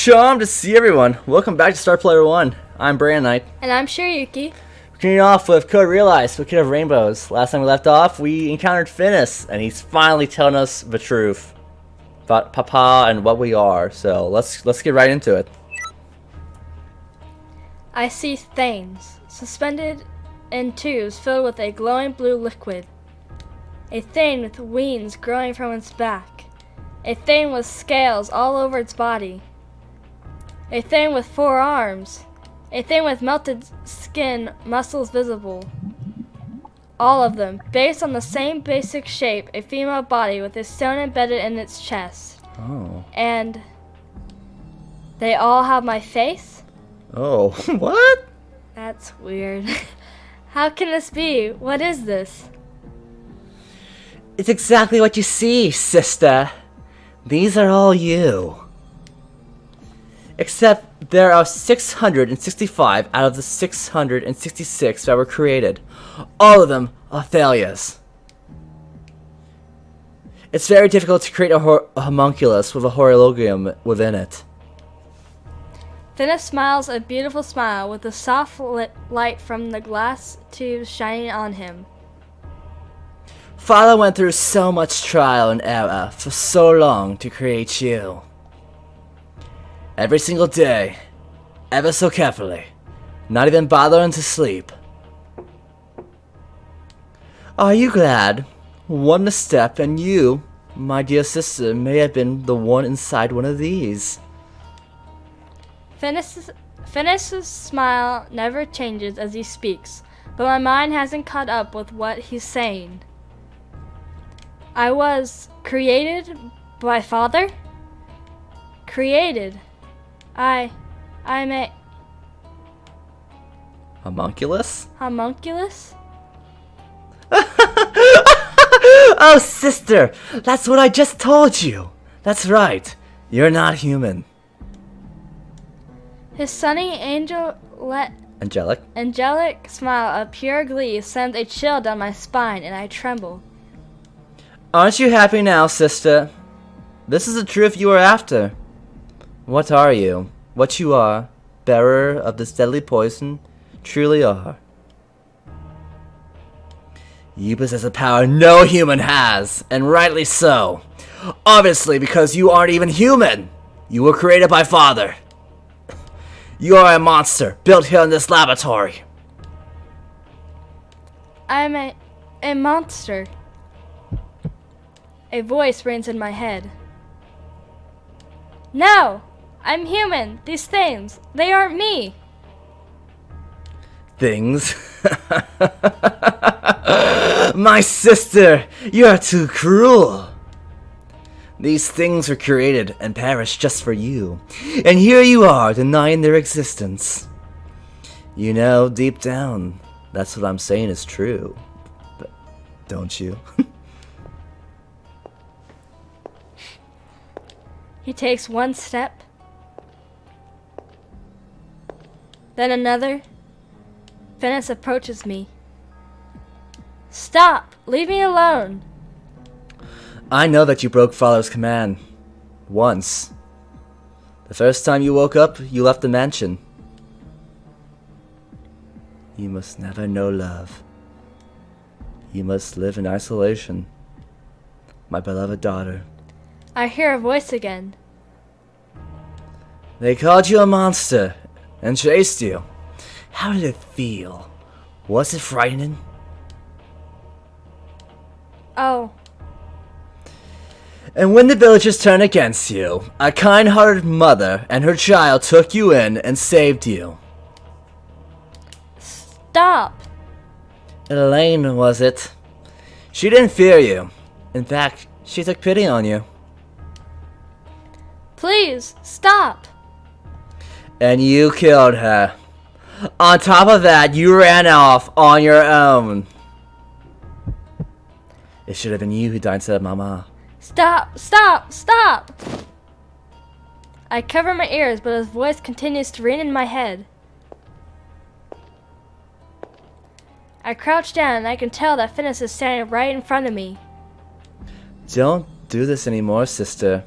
Charmed to see everyone. Welcome back to Star Player 1. I'm Brandon Knight. And I'm Shirayuki. Continuing off with Code Realized, Bouquet of Rainbows. Last time we left off, we encountered Finis, and he's finally telling us the truth about Papa and what we are. So let's get right into it. I see Thanes, suspended in tubes filled with a glowing blue liquid. A Thane with wings growing from its back. A Thane with scales all over its body. A Thane with 4 arms. A Thane with melted skin, muscles visible. All of them, based on the same basic shape, a female body with a stone embedded in its chest. Oh. And they all have my face? Oh, what? That's weird. How can this be? What is this? It's exactly what you see, sister. These are all you. Except there are 665 out of the 666 that were created. All of them are failures. It's very difficult to create a homunculus with a horologium within it. Finis smiles a beautiful smile with the soft light from the glass tubes shining on him. Father went through so much trial and error for so long to create you. Every single day, ever so carefully, not even bothering to sleep. Are you glad? One misstep and you, my dear sister, may have been the one inside one of these. Finis's smile never changes as he speaks, but my mind hasn't caught up with what he's saying. I was created by Father? Created. I'm a Homunculus? homunculus? Oh, sister! That's what I just told you! That's right. You're not human. His sunny angelic smile of pure glee sends a chill down my spine and I tremble. Aren't you happy now, sister? This is the truth you are after. What are you? What you are, bearer of this deadly poison, truly are. You possess a power no human has, and rightly so. Obviously, because you aren't even human. You were created by Father. You are a monster, built here in this laboratory. I'm a monster. A voice rings in my head. No! I'm human! These things, they aren't me! Things? My sister, you are too cruel. These things were created and perished just for you. And here you are, denying their existence. You know, deep down, that's what I'm saying is true. But don't you? He takes one step, then another. Finis approaches me. Stop! Leave me alone! I know that you broke Father's command. Once. The first time you woke up, you left the mansion. You must never know love. You must live in isolation. My beloved daughter. I hear a voice again. They called you a monster and chased you. How did it feel? Was it frightening? Oh. And when the villagers turned against you, a kind-hearted mother and her child took you in and saved you. Stop! Elaine, was it? She didn't fear you. In fact, she took pity on you. Please, stop! And you killed her. On top of that, you ran off on your own. It should have been you who died instead of Mama. Stop! Stop! Stop! I cover my ears, but his voice continues to ring in my head. I crouch down and I can tell that Finis is standing right in front of me. Don't do this anymore, sister.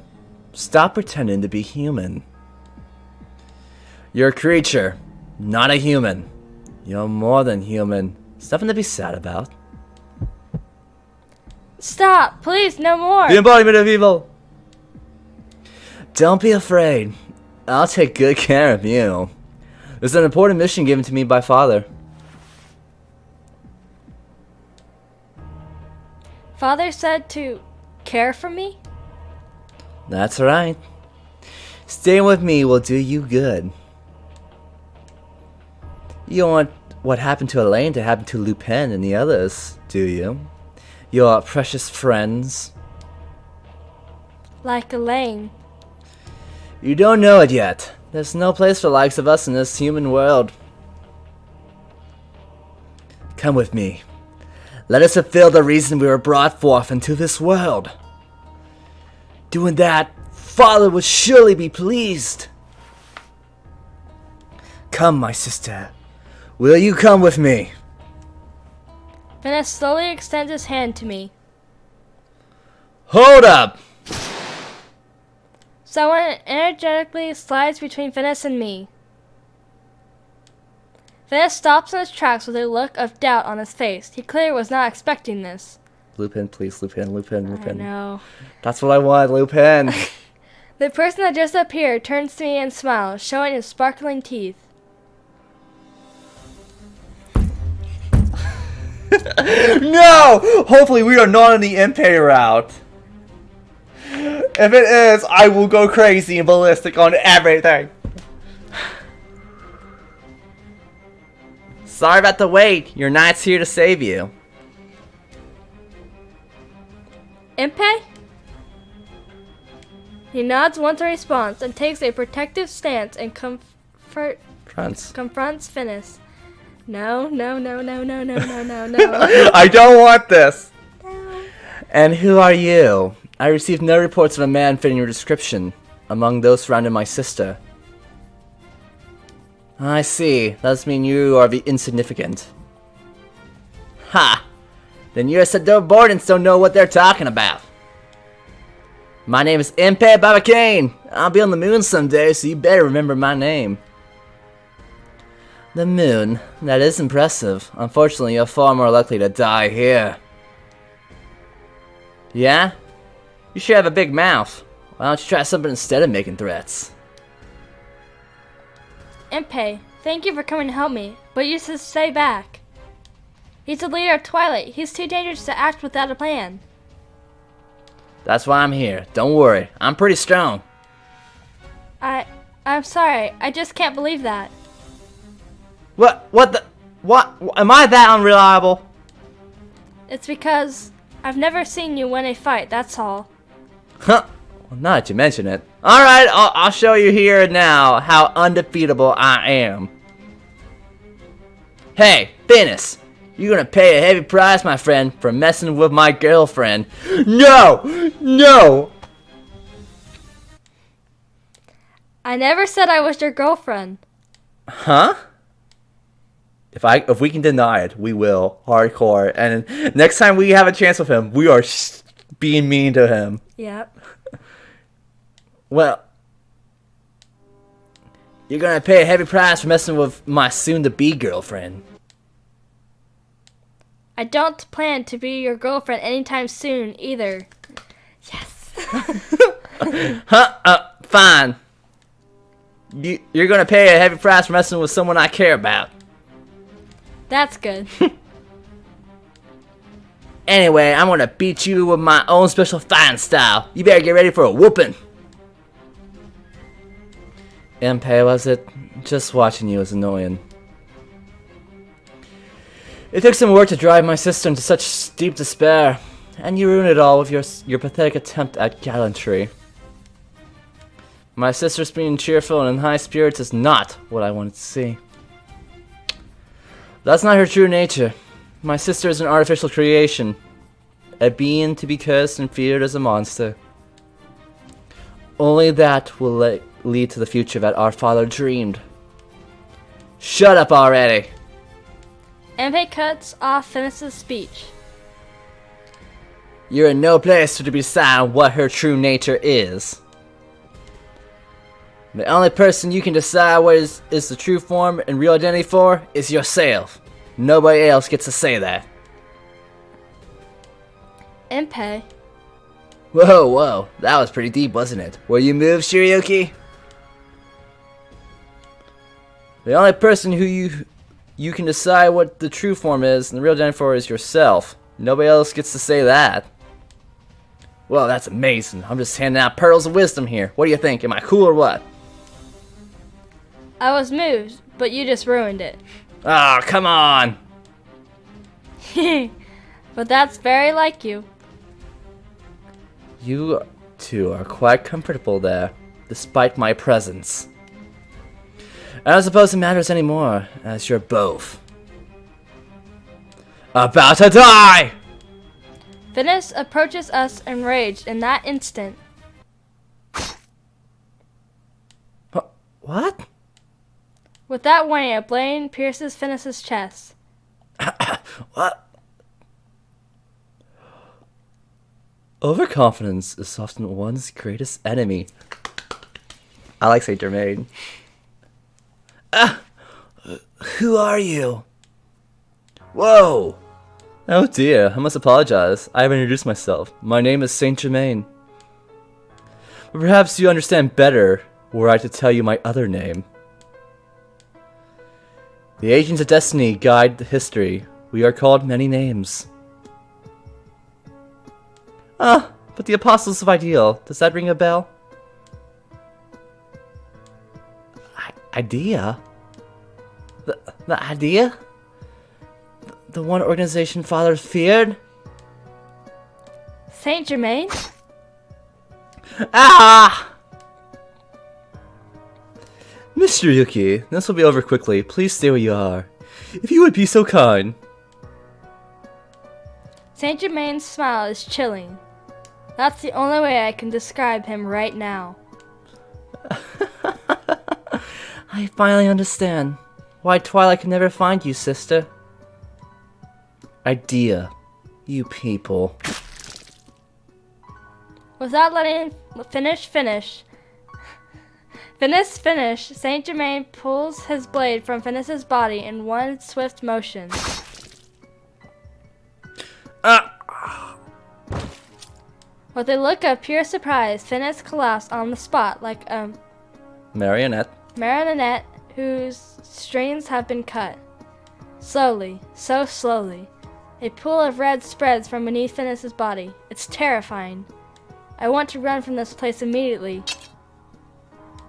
Stop pretending to be human. You're a creature, not a human. You're more than human. It's nothing to be sad about. Stop! Please, no more! The embodiment of evil! Don't be afraid. I'll take good care of you. There's an important mission given to me by Father. Father said to care for me? That's right. Staying with me will do you good. You don't want what happened to Elaine to happen to Lupin and the others, do you? Your precious friends. Like Elaine. You don't know it yet. There's no place for the likes of us in this human world. Come with me. Let us fulfill the reason we were brought forth into this world. Doing that, Father would surely be pleased. Come, my sister. Will you come with me? Finis slowly extends his hand to me. Hold up! Someone energetically slides between Finis and me. Finis stops in his tracks with a look of doubt on his face. He clearly was not expecting this. Lupin, please, Lupin, Lupin, Lupin. I know. That's what I want, Lupin. The person that just appeared turns to me and smiles, showing his sparkling teeth. No! Hopefully we are not on the Impay route. If it is, I will go crazy and ballistic on everything. Sorry about the wait. Your knight's here to save you. Impay? He nods once in response and takes a protective stance and confronts Finis. No, no, no, no, no, no, no, no, no. I don't want this. No. And who are you? I received no reports of a man fitting your description among those surrounding my sister. I see. That does mean you are the insignificant. Ha! Then your subordinates don't know what they're talking about. My name is Impay Babacane. I'll be on the moon someday, so you better remember my name. The moon? That is impressive. Unfortunately, you're far more likely to die here. Yeah? You should have a big mouth. Why don't you try something instead of making threats? Impay, thank you for coming to help me, but you should stay back. He's the leader of Twilight. He's too dangerous to act without a plan. That's why I'm here. Don't worry. I'm pretty strong. I'm sorry. I just can't believe that. What am I that unreliable? It's because I've never seen you win a fight, that's all. Huh. Well, now that you mention it. Alright, I'll show you here and now how undefeatable I am. Hey, Finis! You're gonna pay a heavy price, my friend, for messing with my girlfriend. No! No! I never said I was your girlfriend. Huh? If we can deny it, we will. Hardcore. And next time we have a chance with him, we are being mean to him. Yep. Well, you're gonna pay a heavy price for messing with my soon-to-be girlfriend. I don't plan to be your girlfriend anytime soon, either. Yes. Huh? Fine. You're gonna pay a heavy price for messing with someone I care about. That's good. Anyway, I'm gonna beat you with my own special fighting style. You better get ready for a whooping. Impay, was it? Just watching you is annoying. It took some work to drive my sister into such deep despair, and you ruined it all with your pathetic attempt at gallantry. My sister's being cheerful and in high spirits is not what I wanted to see. That's not her true nature. My sister is an artificial creation, a being to be cursed and feared as a monster. Only that will lead to the future that our father dreamed. Shut up already! Impay cuts off Finis' speech. You're in no place to decide what her true nature is. The only person you can decide what is the true form and real identity for is yourself. Nobody else gets to say that. Impei. Whoa, whoa, that was pretty deep, wasn't it? Will you move, Shirayuki? The only person who you can decide what the true form is and the real identity for is yourself. Nobody else gets to say that. Well, that's amazing. I'm just handing out pearls of wisdom here. What do you think? Am I cool or what? I was moved, but you just ruined it. Ah, oh, come on. But that's very like you. You two are quite comfortable there, despite my presence. I don't suppose it matters anymore, as you're both about to die! Finis approaches us enraged in that instant. What? With that warning, a blade pierces Finis' chest. What? Overconfidence is often one's greatest enemy. I like Saint Germain. Who are you? Whoa! Oh dear, I must apologize. I haven't introduced myself. My name is Saint Germain. But perhaps you understand better were I to tell you my other name. The agents of destiny guide the history. We are called many names. But the Apostles of Ideal, does that ring a bell? Idea? The idea? The one organization fathers feared? Saint Germain? Ah! Mr. Yuki, this will be over quickly. Please stay where you are. If you would be so kind. Saint Germain's smile is chilling. That's the only way I can describe him right now. I finally understand why Twilight could never find you, sister. Idea. You people. Without letting Finis finish, Saint Germain pulls his blade from Finis' body in one swift motion. With a look of pure surprise, Finis collapsed on the spot like a marionette whose strings have been cut. Slowly, so slowly, a pool of red spreads from beneath Finis' body. It's terrifying. I want to run from this place immediately.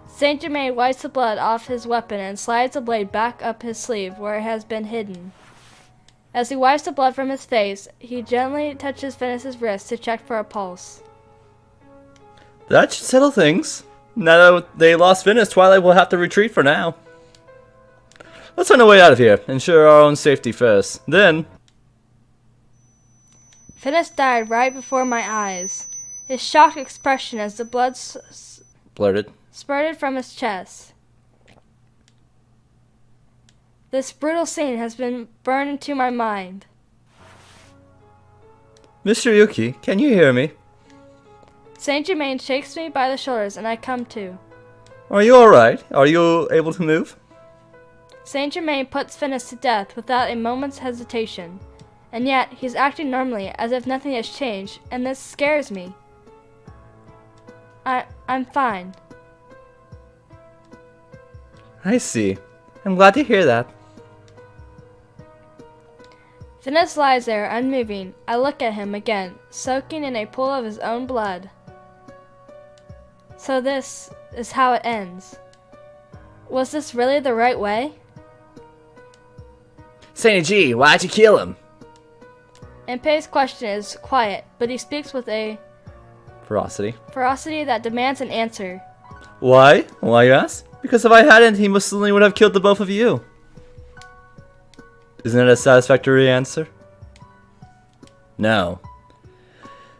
Saint Germain wipes the blood off his weapon and slides the blade back up his sleeve where it has been hidden. As he wipes the blood from his face, he gently touches Finis' wrist to check for a pulse. That should settle things. Now that they lost Finis, Twilight will have to retreat for now. Let's find a way out of here. Ensure our own safety first. Then... Finis died right before my eyes. His shocked expression as the blood spurted from his chest. This brutal scene has been burned into my mind. Mr. Yuki, can you hear me? Saint Germain shakes me by the shoulders and I come to. Are you alright? Are you able to move? Saint Germain puts Finis to death without a moment's hesitation. And yet, he's acting normally as if nothing has changed, and this scares me. I'm fine. I see. I'm glad to hear that. Finis lies there, unmoving. I look at him again, soaking in a pool of his own blood. So this is how it ends. Was this really the right way? Saint G, why'd you kill him? Impei's question is quiet, but he speaks with a ferocity that demands an answer. Why? Why, you ask? Because if I hadn't, he most certainly would have killed the both of you. Isn't that a satisfactory answer? No.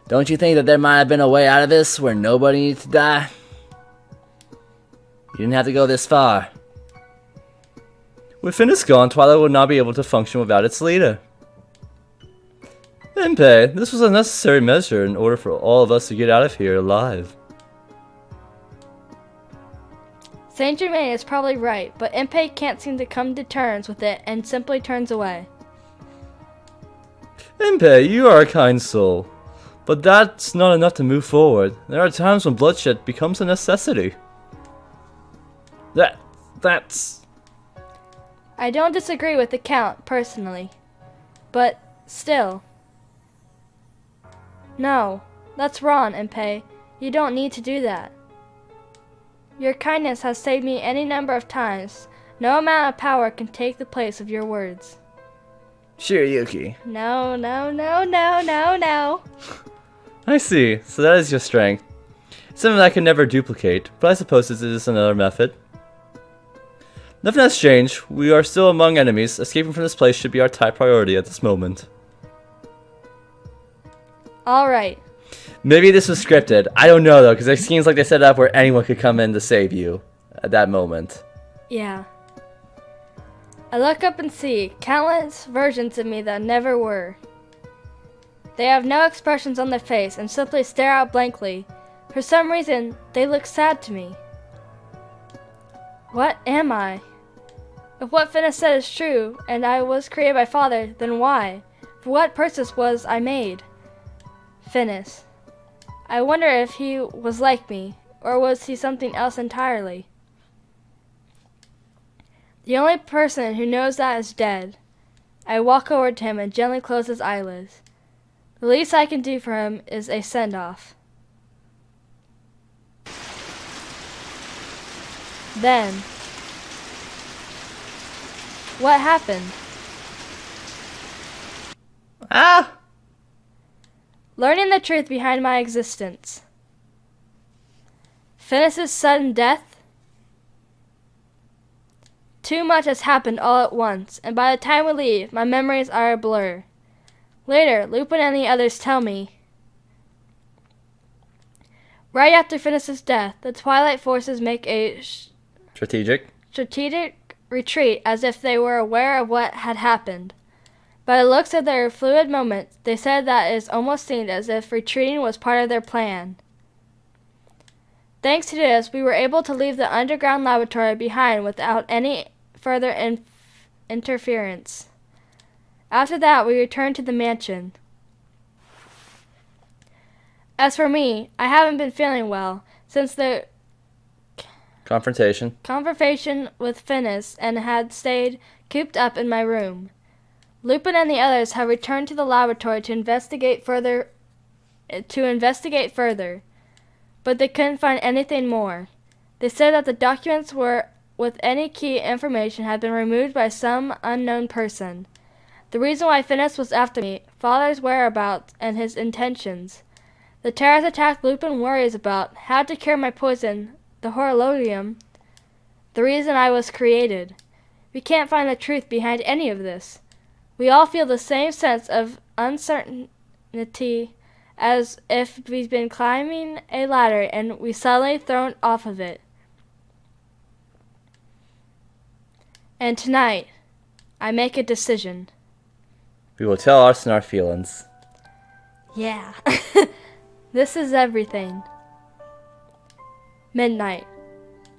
Don't you think that there might have been a way out of this where nobody needs to die? You didn't have to go this far. With Finis gone, Twilight would not be able to function without its leader. Impei, this was a necessary measure in order for all of us to get out of here alive. Saint Germain is probably right, but Impei can't seem to come to terms with it and simply turns away. Impei, you are a kind soul. But that's not enough to move forward. There are times when bloodshed becomes a necessity. That's... I don't disagree with the Count, personally. But, still. No, that's wrong, Impei. You don't need to do that. Your kindness has saved me any number of times. No amount of power can take the place of your words. Shirayuki. No. I see, so that is your strength. Something I can never duplicate, but I suppose this is another method. Nothing has changed. We are still among enemies. Escaping from this place should be our top priority at this moment. Alright. Maybe this was scripted. I don't know though, because it seems like they set it up where anyone could come in to save you at that moment. Yeah. I look up and see countless versions of me that never were. They have no expressions on their face and simply stare out blankly. For some reason, they look sad to me. What am I? If what Finis said is true, and I was created by Father, then why? For what purpose was I made? Finis. I wonder if he was like me, or was he something else entirely? The only person who knows that is dead. I walk over to him and gently close his eyelids. The least I can do for him is a send-off. Then, what happened? Ah! Learning the truth behind my existence. Finis' sudden death? Too much has happened all at once, and by the time we leave, my memories are a blur. Later, Lupin and the others tell me. Right after Finis' death, the Twilight forces make a strategic retreat as if they were aware of what had happened. By the looks of their fluid moments, they said that it almost seemed as if retreating was part of their plan. Thanks to this, we were able to leave the underground laboratory behind without any further interference. After that, we returned to the mansion. As for me, I haven't been feeling well since the confrontation with Finis and had stayed cooped up in my room. Lupin and the others have returned to the laboratory to investigate further, but they couldn't find anything more. They said that the documents with any key information had been removed by some unknown person. The reason why Finis was after me, Father's whereabouts, and his intentions. The terrorist attack Lupin worries about, how to cure my poison, the horologium, the reason I was created. We can't find the truth behind any of this. We all feel the same sense of uncertainty as if we've been climbing a ladder and we suddenly thrown off of it. And tonight, I make a decision. We will tell Arson our feelings. Yeah. This is everything. Midnight.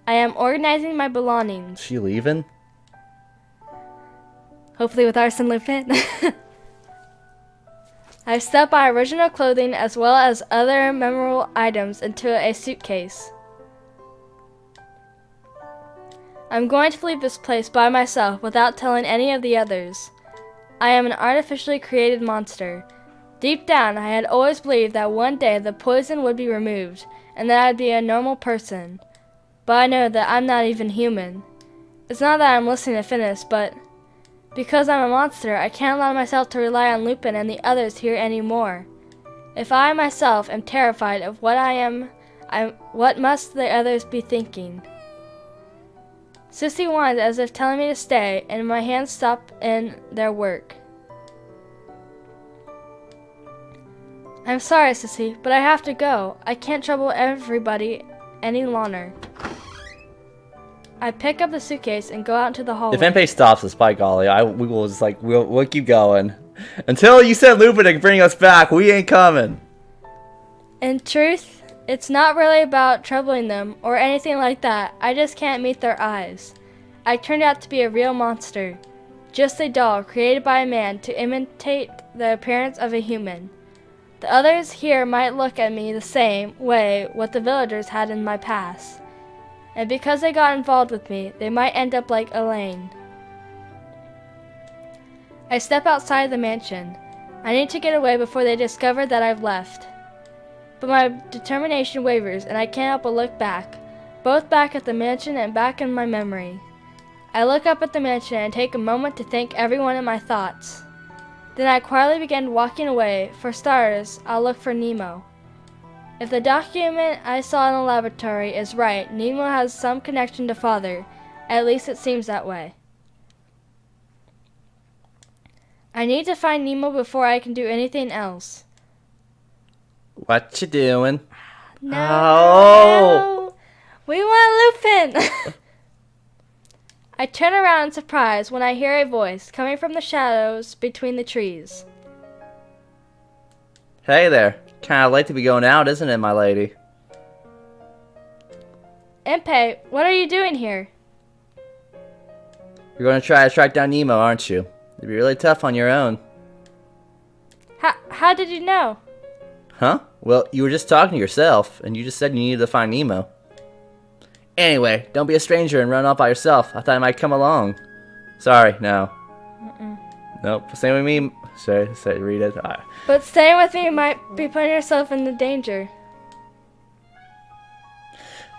I am organizing my belongings. Is she leaving? Hopefully with Arsene Lupin. I've stuffed my original clothing as well as other memorable items into a suitcase. I'm going to leave this place by myself without telling any of the others. I am an artificially created monster. Deep down, I had always believed that one day the poison would be removed, and that I'd be a normal person. But I know that I'm not even human. It's not that I'm listening to Finis, but because I'm a monster, I can't allow myself to rely on Lupin and the others here anymore. If I myself am terrified of what I am, what must the others be thinking? Sissy whines as if telling me to stay, and my hands stop in their work. I'm sorry, Sissy, but I have to go. I can't trouble everybody any longer. I pick up the suitcase and go out into the hallway. If Impei stops us, by golly, we will just we'll keep going. Until you said Lupin to bring us back, we ain't coming. In truth, It's not really about troubling them or anything like that. I just can't meet their eyes. I turned out to be a real monster. Just a doll created by a man to imitate the appearance of a human. The others here might look at me the same way what the villagers had in my past. And because they got involved with me, they might end up like Elaine. I step outside the mansion. I need to get away before they discover that I've left. But my determination wavers and I can't help but look back. Both back at the mansion and back in my memory. I look up at the mansion and take a moment to thank everyone in my thoughts. Then I quietly begin walking away. For starters, I'll look for Nemo. If the document I saw in the laboratory is right, Nemo has some connection to Father. At least it seems that way. I need to find Nemo before I can do anything else. What you doing? No. We want Lupin! I turn around in surprise when I hear a voice coming from the shadows between the trees. Hey there. Kinda late to be going out, isn't it, my lady? Impei, what are you doing here? You're gonna try to track down Nemo, aren't you? It'd be really tough on your own. How did you know? Huh? Well, you were just talking to yourself, and you just said you needed to find Nemo. Anyway, don't be a stranger and run off by yourself. I thought I might come along. Sorry, no. Nope, same with me. Sorry, read it. Right. But staying with me might be putting yourself in the danger.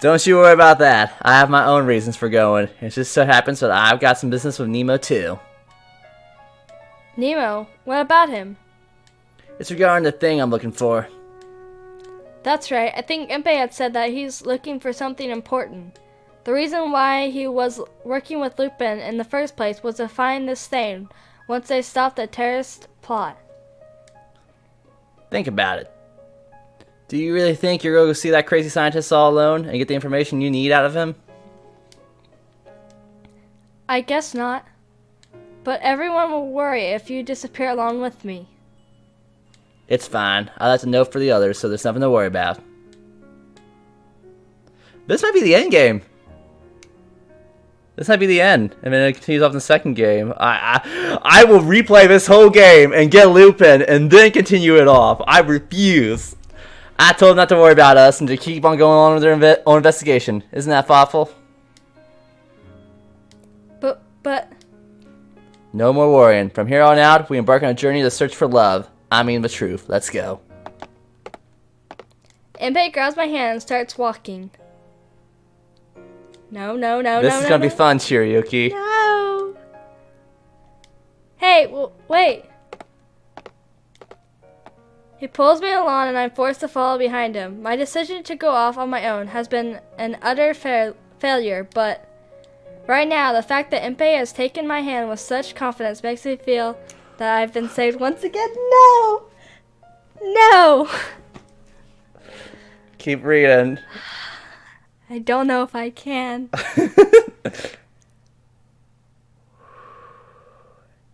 Don't you worry about that. I have my own reasons for going. It just so happens that I've got some business with Nemo too. Nemo? What about him? It's regarding the thing I'm looking for. That's right. I think Impei had said that he's looking for something important. The reason why he was working with Lupin in the first place was to find this thing once they stopped the terrorist plot. Think about it. Do you really think you're going to go see that crazy scientist all alone and get the information you need out of him? I guess not. But everyone will worry if you disappear along with me. It's fine. I left a note for the others, so there's nothing to worry about. This might be the end game. This might be the end, and then it continues off in the second game. I will replay this whole game and get Lupin, and then continue it off. I refuse. I told them not to worry about us and to keep on going on with their own investigation. Isn't that thoughtful? But... No more worrying. From here on out, we embark on a journey to search for love. I mean the truth. Let's go. Impei grabs my hand and starts walking. No. This is gonna be fun, Shirayuki. No. Hey, wait. He pulls me along and I'm forced to follow behind him. My decision to go off on my own has been an utter failure, but right now, the fact that Impei has taken my hand with such confidence makes me feel that I've been saved once again. No! Keep reading. I don't know if I can.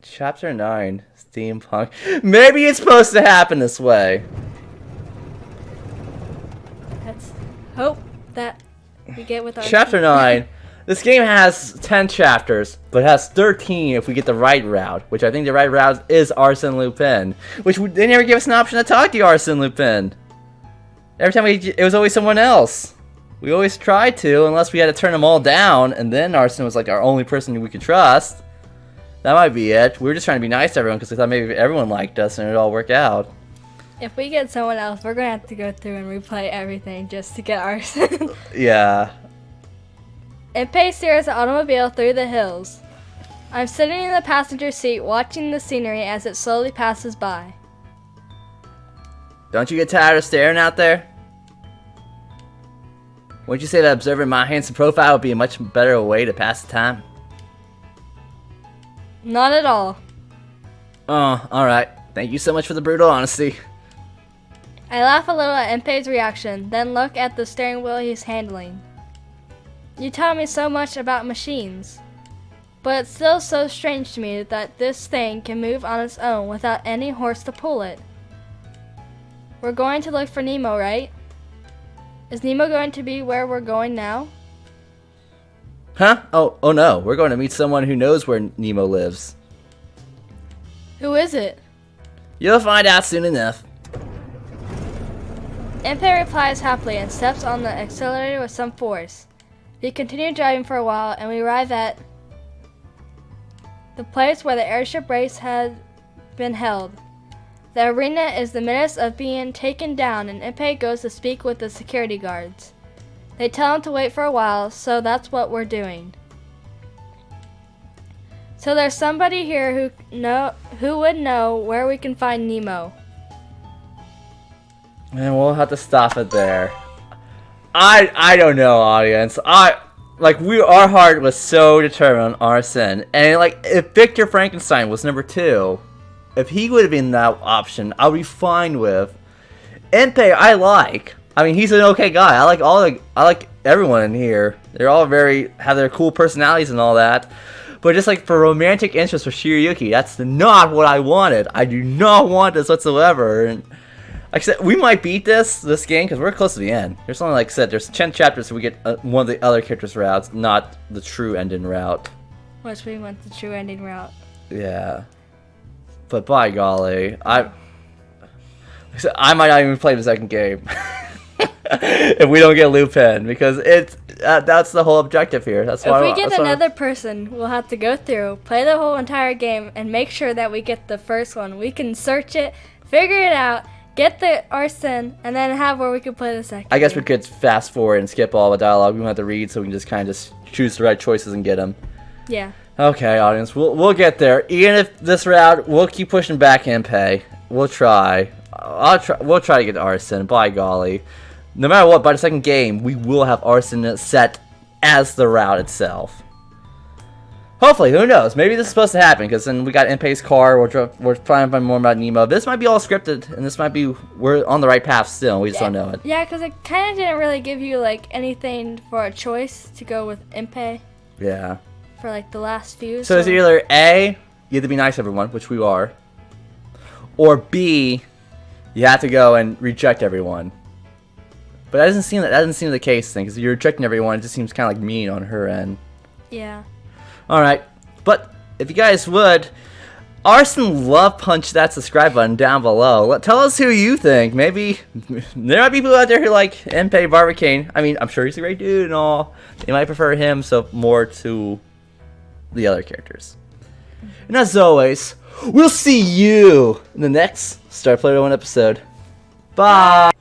Chapter 9, Steampunk. Maybe it's supposed to happen this way. Let's hope that we get with our... Chapter 9. This game has 10 chapters, but it has 13 if we get the right route, which I think the right route is Arsène Lupin, which they never gave us an option to talk to Arsène Lupin. Every time it was always someone else. We always tried to, unless we had to turn them all down, and then Arsène was like our only person we could trust. That might be it. We were just trying to be nice to everyone because we thought maybe everyone liked us and it'd all work out. If we get someone else, we're going to have to go through and replay everything just to get Arsène. Yeah. Impei steers the automobile through the hills. I'm sitting in the passenger seat watching the scenery as it slowly passes by. Don't you get tired of staring out there? Wouldn't you say that observing my handsome profile would be a much better way to pass the time? Not at all. Oh, alright. Thank you so much for the brutal honesty. I laugh a little at Impei's reaction, then look at the steering wheel he's handling. You taught me so much about machines, but it's still so strange to me that this thing can move on its own without any horse to pull it. We're going to look for Nemo, right? Is Nemo going to be where we're going now? Huh? Oh no. We're going to meet someone who knows where Nemo lives. Who is it? You'll find out soon enough. Impei replies happily and steps on the accelerator with some force. We continue driving for a while and we arrive at the place where the airship race had been held. The arena is the menace of being taken down and Impei goes to speak with the security guards. They tell him to wait for a while, so that's what we're doing. So there's somebody here who would know where we can find Nemo. And we'll have to stop it there. I don't know, audience. Our heart was so determined on Arsene, and if Victor Frankenstein was number 2, if he would have been that option, I would be fine with. Impei, I mean, he's an okay guy. I like everyone in here. They're all have their cool personalities and all that. But just for romantic interest for Shirayuki, that's not what I wanted. I do not want this whatsoever. And like I said, we might beat this game because we're close to the end. There's only, like I said, there's 10 chapters, so we get one of the other characters' routes, not the true ending route. Which we want the true ending route. Yeah. But by golly, I might not even play the second game if we don't get Lupin, because that's the whole objective here. That's why. If we get another person, we'll have to go through, play the whole entire game, and make sure that we get the first one. We can search it, figure it out, get the Arsene, and then have where we can play the second. I guess game. we could fast forward and skip all the dialogue we don't have to read, so we can just kind of choose the right choices and get them. Yeah. Okay, audience, we'll get there. Even if this route, we'll keep pushing back Impei. We'll try. We'll try to get to Arsene. By golly, no matter what, by the second game, we will have Arsene set as the route itself. Hopefully, who knows? Maybe this is supposed to happen, because then we got Impei's car. We're trying to find more about Nemo. This might be all scripted, and this might be we're on the right path still. We just don't know it. Yeah, because it kind of didn't really give you anything for a choice to go with Impei. Yeah. For the last few. So it's either A, you have to be nice to everyone, which we are, or B, you have to go and reject everyone. But that doesn't seem the case thing, because you're rejecting everyone. It just seems kind of mean on her end. Yeah. All right, but if you guys would, Arsene love punch that subscribe button down below. Tell us who you think. Maybe there might be people out there who like Impei Barbicane. I mean, I'm sure he's a great dude and all. They might prefer him more to the other characters. And as always, we'll see you in the next Star Player 1 episode. Bye!